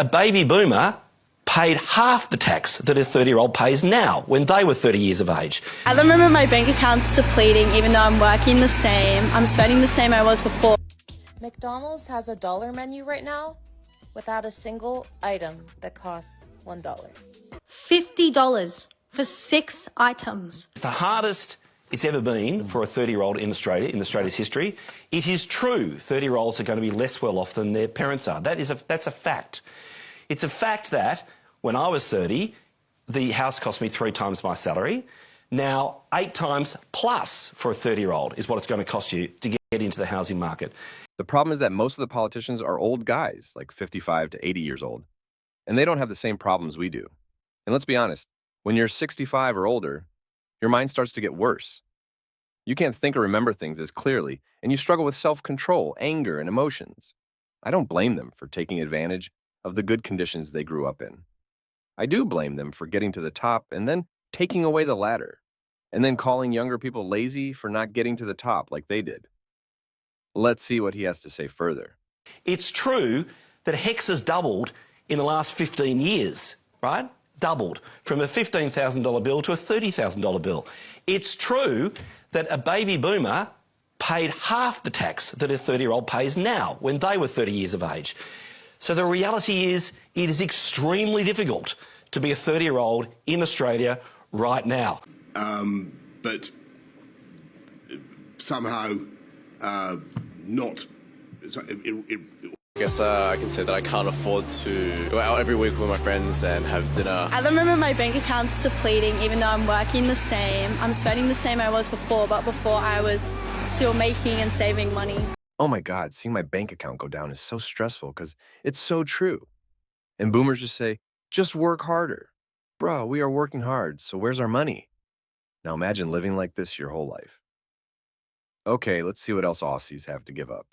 A baby boomer paid half the tax that a 30-year-old pays now when they were 30 years of age. At the moment, my bank account's depleting, even though I'm working the same. I'm spending the same I was before. McDonald's has a dollar menu right now without a single item that costs $1. $50 for 6 items. It's the hardest it's ever been for a 30-year-old in Australia, in Australia's history. It is true 30-year-olds are going to be less well off than their parents are. That's a fact. It's a fact that when I was 30, the house cost me 3 times my salary. Now, 8 times plus for a 30-year-old is what it's going to cost you to get into the housing market. The problem is that most of the politicians are old guys, like 55 to 80 years old, and they don't have the same problems we do. And let's be honest, when you're 65 or older, your mind starts to get worse. You can't think or remember things as clearly, and you struggle with self-control, anger, and emotions. I don't blame them for taking advantage of the good conditions they grew up in. I do blame them for getting to the top and then taking away the ladder, and then calling younger people lazy for not getting to the top like they did. Let's see what he has to say further. It's true that HEX has doubled in the last 15 years, right? Doubled from a $15,000 bill to a $30,000 bill. It's true that a baby boomer paid half the tax that a 30-year-old pays now when they were 30 years of age. So the reality is it is extremely difficult to be a 30-year-old in Australia right now. But somehow not... I guess I can say that I can't afford to go out every week with my friends and have dinner. At the moment, my bank account's depleting, even though I'm working the same. I'm spending the same I was before, but before I was still making and saving money. Oh my God, seeing my bank account go down is so stressful because it's so true. And boomers just say, just work harder. Bro, we are working hard, so where's our money? Now imagine living like this your whole life. Okay, let's see what else Aussies have to give up.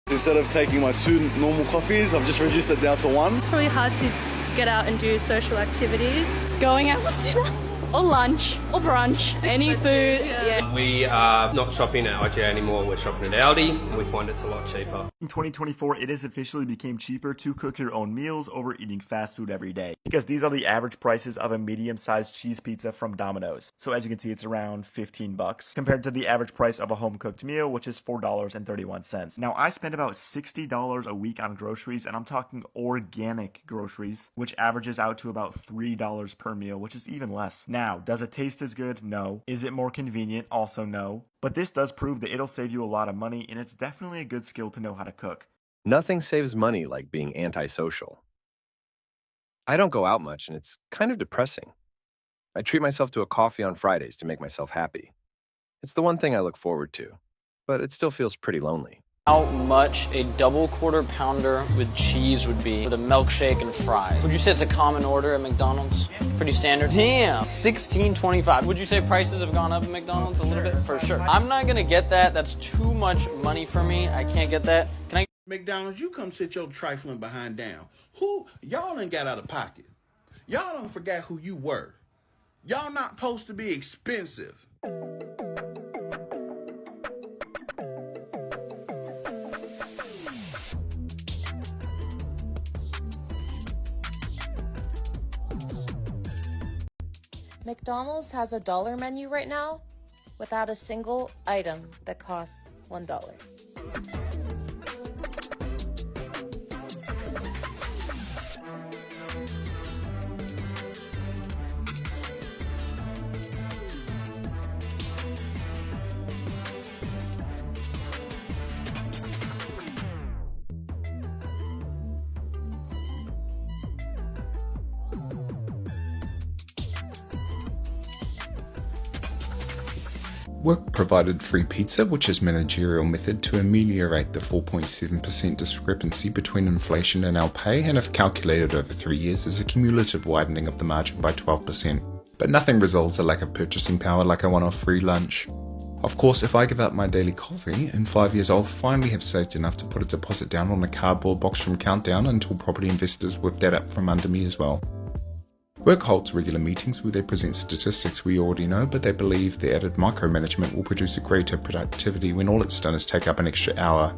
Instead of taking my 2 normal coffees, I've just reduced it down to 1. It's probably hard to get out and do social activities. Going out for dinner or lunch or brunch, any food. Yeah. We are not shopping at IGA anymore, we're shopping at Aldi, and we find it's a lot cheaper. In 2024, it has officially became cheaper to cook your own meals over eating fast food every day, because these are the average prices of a medium-sized cheese pizza from Domino's. So as you can see, it's around 15 bucks compared to the average price of a home-cooked meal, which is $4.31. Now, I spend about $60 a week on groceries, and I'm talking organic groceries, which averages out to about $3 per meal, which is even less. Now, does it taste as good? No. Is it more convenient? Also no. But this does prove that it'll save you a lot of money, and it's definitely a good skill to know how to cook. Nothing saves money like being antisocial. I don't go out much, and it's kind of depressing. I treat myself to a coffee on Fridays to make myself happy. It's the one thing I look forward to, but it still feels pretty lonely. How much a double quarter pounder with cheese would be with a milkshake and fries? Would you say it's a common order at McDonald's? Pretty standard? Damn, $16.25. Would you say prices have gone up at McDonald's a little bit? For sure. I'm not gonna get that. That's too much money for me. I can't get that. Can I? McDonald's, you come sit your trifling behind down. Y'all done got out of pocket. Y'all done forgot who you were. Y'all not supposed to be expensive. McDonald's has a dollar menu right now without a single item that costs $1. Work provided free pizza, which is a managerial method to ameliorate the 4.7% discrepancy between inflation and our pay, and if calculated over 3 years is a cumulative widening of the margin by 12%. But nothing resolves a lack of purchasing power like a one-off free lunch. Of course, if I give up my daily coffee, in 5 years I'll finally have saved enough to put a deposit down on a cardboard box from Countdown until property investors whip that up from under me as well. Work holds regular meetings where they present statistics we already know, but they believe the added micromanagement will produce a greater productivity when all it's done is take up an extra hour.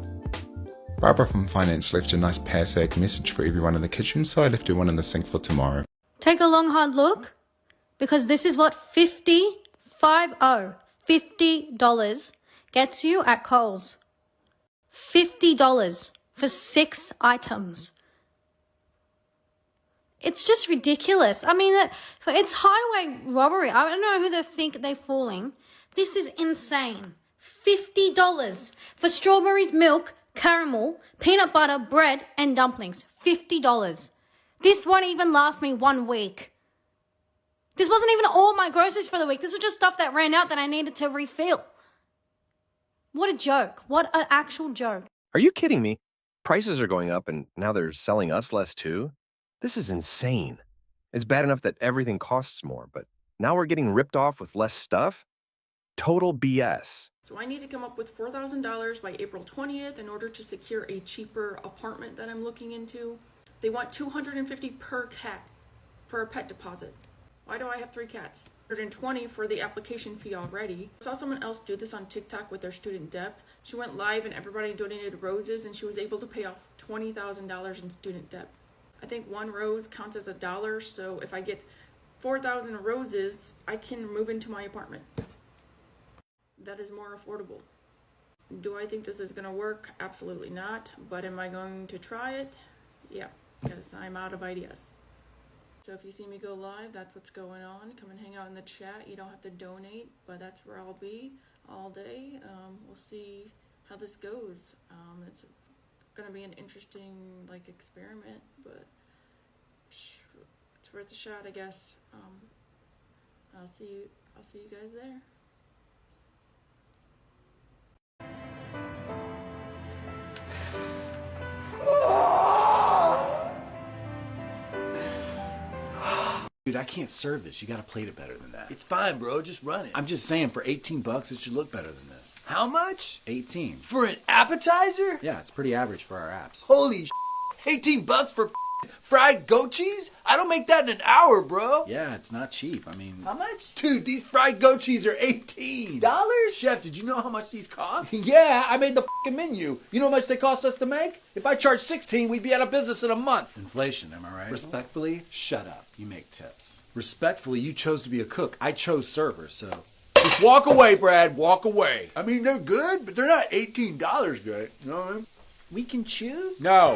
Barbara from Finance left a nice pass-egg message for everyone in the kitchen, so I left her one in the sink for tomorrow. Take a long hard look, because this is what $50 gets you at Coles. $50 for 6 items. It's just ridiculous. I mean, it's highway robbery. I don't know who they think they're fooling. This is insane. $50 for strawberries, milk, caramel, peanut butter, bread, and dumplings. $50. This won't even last me 1 week. This wasn't even all my groceries for the week. This was just stuff that ran out that I needed to refill. What a joke. What an actual joke. Are you kidding me? Prices are going up and now they're selling us less too? This is insane. It's bad enough that everything costs more, but now we're getting ripped off with less stuff? Total BS. So I need to come up with $4,000 by April 20th in order to secure a cheaper apartment that I'm looking into. They want $250 per cat for a pet deposit. Why do I have 3 cats? $120 for the application fee already. I saw someone else do this on TikTok with their student debt. She went live and everybody donated roses and she was able to pay off $20,000 in student debt. I think 1 rose counts as $1, so if I get 4,000 roses, I can move into my apartment. That is more affordable. Do I think this is going to work? Absolutely not. But am I going to try it? Yeah, because I'm out of ideas. So if you see me go live, that's what's going on. Come and hang out in the chat. You don't have to donate, but that's where I'll be all day. We'll see how this goes. It's going to be an interesting experiment, but it's worth a shot, I guess. I'll see you guys there. Dude, I can't serve this. You gotta plate it better than that. It's fine, bro. Just run it. I'm just saying, for $18, it should look better than this. How much? 18. For an appetizer? Yeah, it's pretty average for our apps. Holy $18 for fried goat cheese? I don't make that in an hour, bro. Yeah, it's not cheap. I mean... How much? Dude, these fried goat cheese are $18. Chef, did you know how much these cost? Yeah, I made the menu. You know how much they cost us to make? If I charged $16, we'd be out of business in a month. Inflation, am I right? Respectfully, shut up. You make tips. Respectfully, you chose to be a cook. I chose server, so... Just walk away, Brad. Walk away. I mean, they're good, but they're not $18 good. You know what I mean? We can choose? No.